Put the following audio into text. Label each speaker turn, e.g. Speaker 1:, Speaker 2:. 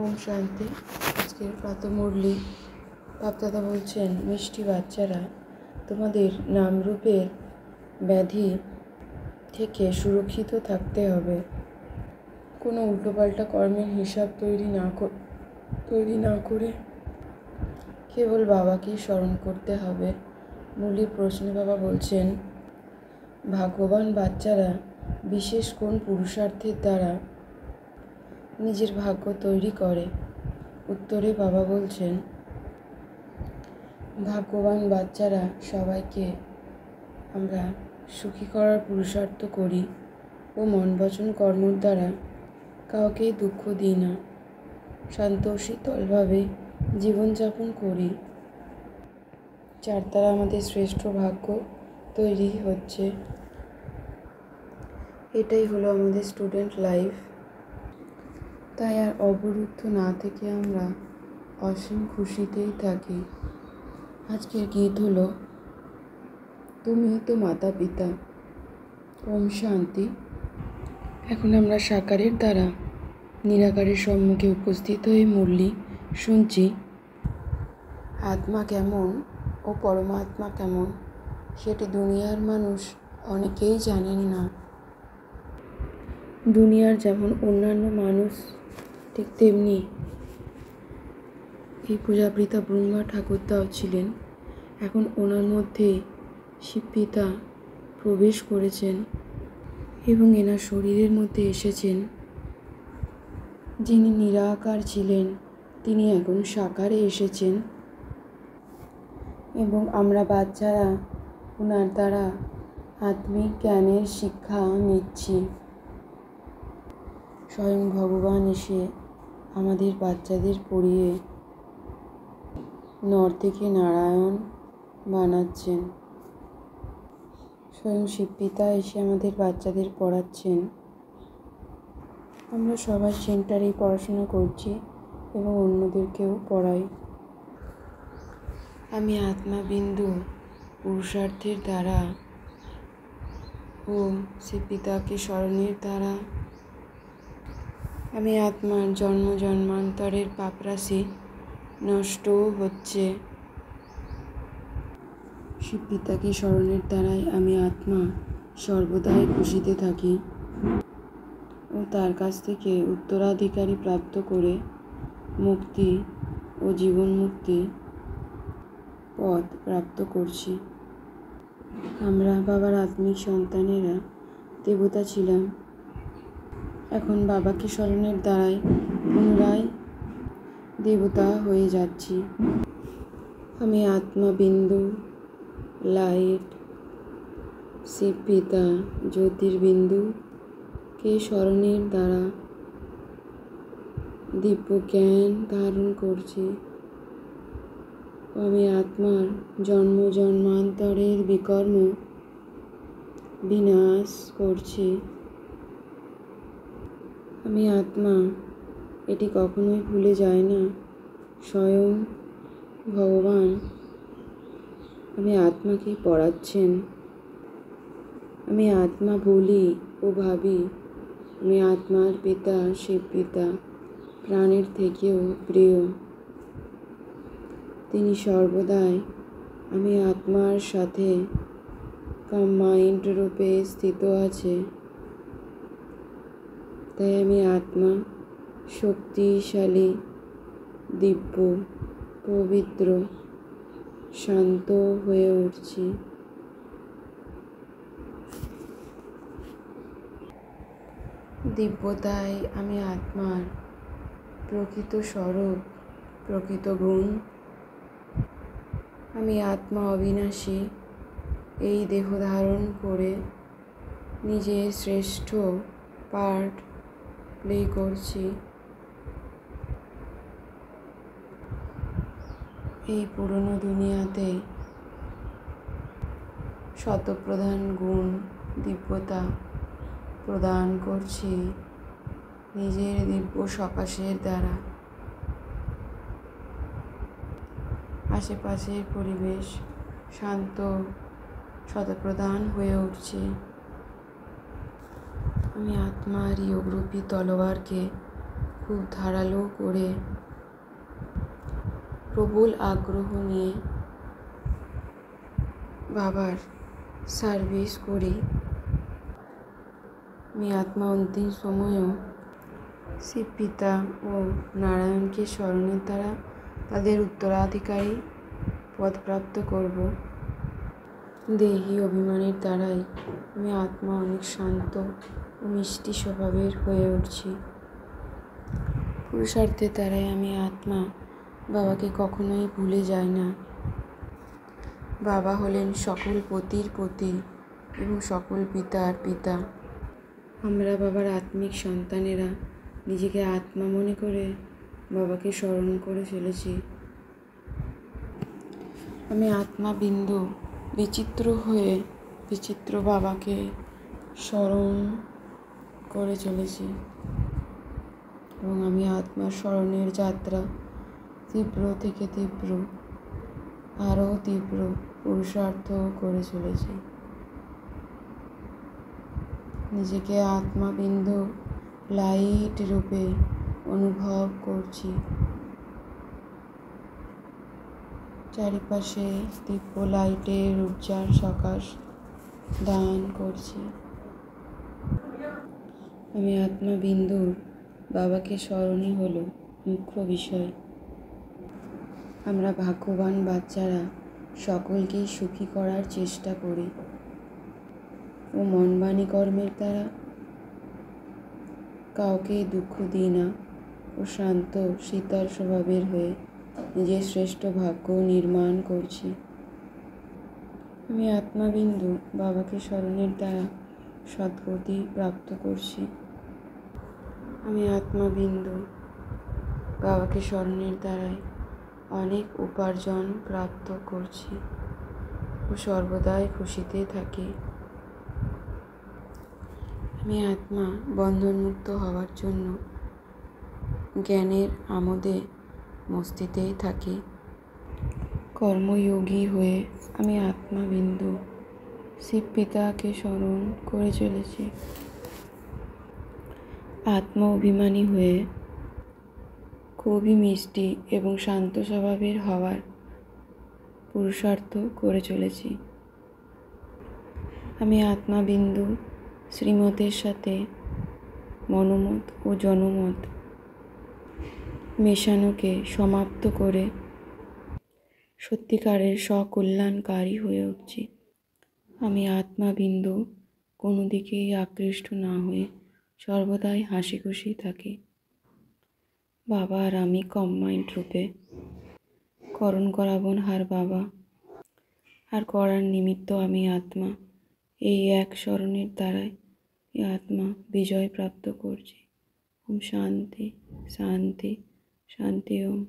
Speaker 1: ওম শান্তি। আজকের প্রাতঃমুরলি বাপদাদা বলছেন, মিষ্টি বাচ্চারা, তোমাদের নামরূপের ব্যাধি থেকে সুরক্ষিত থাকতে হবে। কোনো উল্টোপাল্টা কর্মের হিসাব তৈরি না করে কেবল বাবাকেই স্মরণ করতে হবে। মুরলির প্রশ্নে বাবা বলছেন, ভাগ্যবান বাচ্চারা বিশেষ কোন পুরুষার্থের দ্বারা নিজের ভাগ্য তৈরি করে? উত্তরে বাবা বলছেন, ভাগ্যবান বাচ্চারা সবাইকে আমরা সুখী করার পুরুষার্থ করি ও মন বচন কর্মর দ্বারা কাউকেই দুঃখ দিই না, শান্ত শীতলভাবে জীবনযাপন করি, যার দ্বারা আমাদের শ্রেষ্ঠ ভাগ্য তৈরি হচ্ছে। এটাই হলো আমাদের স্টুডেন্ট লাইফ। তাই আর অবরুদ্ধ না থেকে আমরা অসীম খুশিতেই থাকি। আজকের গীত হলো, তুমি তো মাতা পিতা। ওম শান্তি। এখন আমরা সাকারের দ্বারা নিরাকারের সম্মুখে উপস্থিত হয়ে মুরলি শুনছি। আত্মা কেমন ও পরমাত্মা কেমন সেটি দুনিয়ার মানুষ অনেকেই জানেন না। দুনিয়ার যেমন অন্যান্য মানুষ, ঠিক তেমনি এই পূজাপ্রিতা ব্রহ্মা ঠাকুরদাও ছিলেন। এখন ওনার মধ্যে শিবপিতা প্রবেশ করেছেন এবং এনার শরীরের মধ্যে এসেছেন। যিনি নিরাকার ছিলেন তিনি এখন সাকারে এসেছেন এবং আমরা বাচ্চারা ওনার দ্বারা আত্মিক জ্ঞানের শিক্ষা নিচ্ছি। স্বয়ং ভগবান এসে আমাদের বাচ্চাদের পড়িয়ে নর থেকে নারায়ণ বানাচ্ছেন। স্বয়ং শিবপিতা এসে আমাদের বাচ্চাদের পড়াচ্ছেন। আমরা সবাই সেন্টারেই পড়াশোনা করছি এবং অন্যদেরকেও পড়াই। আমি আত্মাবিন্দু পুরুষার্থের দ্বারা ও শিবপিতাকে স্মরণের দ্বারা আমি আত্মার জন্ম জন্মান্তরের পাপরাশি নষ্টও হচ্ছে। শিবপিতাকে স্মরণের দ্বারাই আমি আত্মা সর্বদাই খুশিতে থাকি ও তার কাছ থেকে উত্তরাধিকারী প্রাপ্ত করে মুক্তি ও জীবন মুক্তি পথ প্রাপ্ত করছি। আমরা বাবার আত্মিক সন্তানেরা দেবতা ছিলাম, এখন বাবাকে স্মরণের দ্বারাই পুনরায় দেবতা হয়ে যাচ্ছি। আমি আত্মাবিন্দু লাইট শিবপিতা জ্যোতির্বিন্দুকে স্মরণের দ্বারা দিব্য জ্ঞান ধারণ করছি। আমি আত্মার জন্ম জন্মান্তরের বিকর্ম বিনাশ করছি। আমি আত্মা এটি কখনোই ভুলে যায় না। স্বয়ং ভগবান আমি আত্মাকে পড়াচ্ছেন। আমি আত্মা বলি ও ভাবি আমি আত্মার পিতা শিবপিতা প্রাণের থেকেও প্রিয়। তিনি সর্বদাই আমি আত্মার সাথে কম্বাইন্ড রূপে স্থিত আছে। তাই আমি আত্মা শক্তিশালী, দিব্য, পবিত্র, শান্ত হয়ে উঠছি। দিব্যতাই আমি আত্মার প্রকৃত স্বরূপ, প্রকৃত গুণ। আমি আত্মা অবিনাশী, এই দেহ ধারণ করে নিজের শ্রেষ্ঠ পার্ট প্লে করছি। এই পুরনো দুনিয়াতে শতপ্রধান গুণ দিব্যতা প্রদান করছি নিজের দিব্য সকাশের দ্বারা। আশেপাশের পরিবেশ শান্ত শতপ্রধান হয়ে উঠছে। আমি আত্মার যোগরূপী তলোয়ারকে খুব ধারালো করে প্রবল আগ্রহ নিয়ে বাবার সার্ভিস করি। আমি আত্মা অন্তিম সময়েও শিব পিতা ও নারায়ণকে স্মরণের দ্বারা তাদের উত্তরাধিকারী পদপ্রাপ্ত করব। দেহি অভিমানের দ্বারাই আমি আত্মা অনেক শান্ত ও মিষ্টি স্বভাবের হয়ে উঠছি। পুরুষার্থের দ্বারাই আমি আত্মা বাবাকে কখনোই ভুলে যাই না। বাবা হলেন সকল পতির পতি এবং সকল পিতার পিতা। আমরা বাবার আত্মিক সন্তানেরা নিজেকে আত্মা মনে করে বাবাকে স্মরণ করে চলেছি। আমি আত্মা বিন্দু বিচিত্র হয়ে বিচিত্র বাবাকে স্মরণ করে চলেছি এবং আমি আত্মার স্মরণের যাত্রা তীব্র থেকে তীব্র, আরও তীব্র পুরুষার্থ করে চলেছি। নিজেকে আত্মা বিন্দু লাইট রূপে অনুভব করছি। চারিপাশে দিব্য লাইটের উজ্জ্বল সকাশ দান করছি। আমি আত্মা বিন্দুর বাবাকে স্মরণই হলো মুখ্য বিষয়। আমরা ভাগ্যবান বাচ্চারা সকলকেই সুখী করার চেষ্টা করি ও মন বাণী কর্মের দ্বারা কাউকে দুঃখ দিই না ও শান্ত শীতল স্বভাবের হয়ে নিজের শ্রেষ্ঠ ভাগ্য নির্মাণ করছি। আমি আত্মাবিন্দু বাবাকে স্মরণের দ্বারা সদ্গতি প্রাপ্ত করছি। আমি আত্মাবিন্দু বাবাকে স্মরণের দ্বারাই অনেক উপার্জন প্রাপ্ত করছি ও সর্বদাই খুশিতে থাকি। আমি আত্মা বন্ধনমুক্ত হওয়ার জন্য জ্ঞানের আমোদে মস্তিতেই থাকি। কর্মযোগী হয়ে আমি আত্মাবিন্দু শিব পিতাকে স্মরণ করে চলেছি। আত্মা অভিমানী হয়ে খুবই মিষ্টি এবং শান্ত স্বভাবের হওয়ার পুরুষার্থ করে চলেছি। আমি আত্মাবিন্দু শ্রীমতের সাথে মনোমত ও জনমত মেশানোকে সমাপ্ত করে সত্যিকারের সকল্যাণকারী হয়ে উঠছি। আমি আত্মাবিন্দু কোনো দিকেই আকৃষ্ট না হয়ে সর্বদাই হাসি খুশি থাকি। বাবা আর আমি কম্বাইন্ড রূপে করণ করাবন হার বাবা আর করার নিমিত্ত আমি আত্মা এই এক স্মরণের দ্বারাই আত্মা বিজয় প্রাপ্ত করছি। ওম শান্তি শান্তি শান্তি ওম।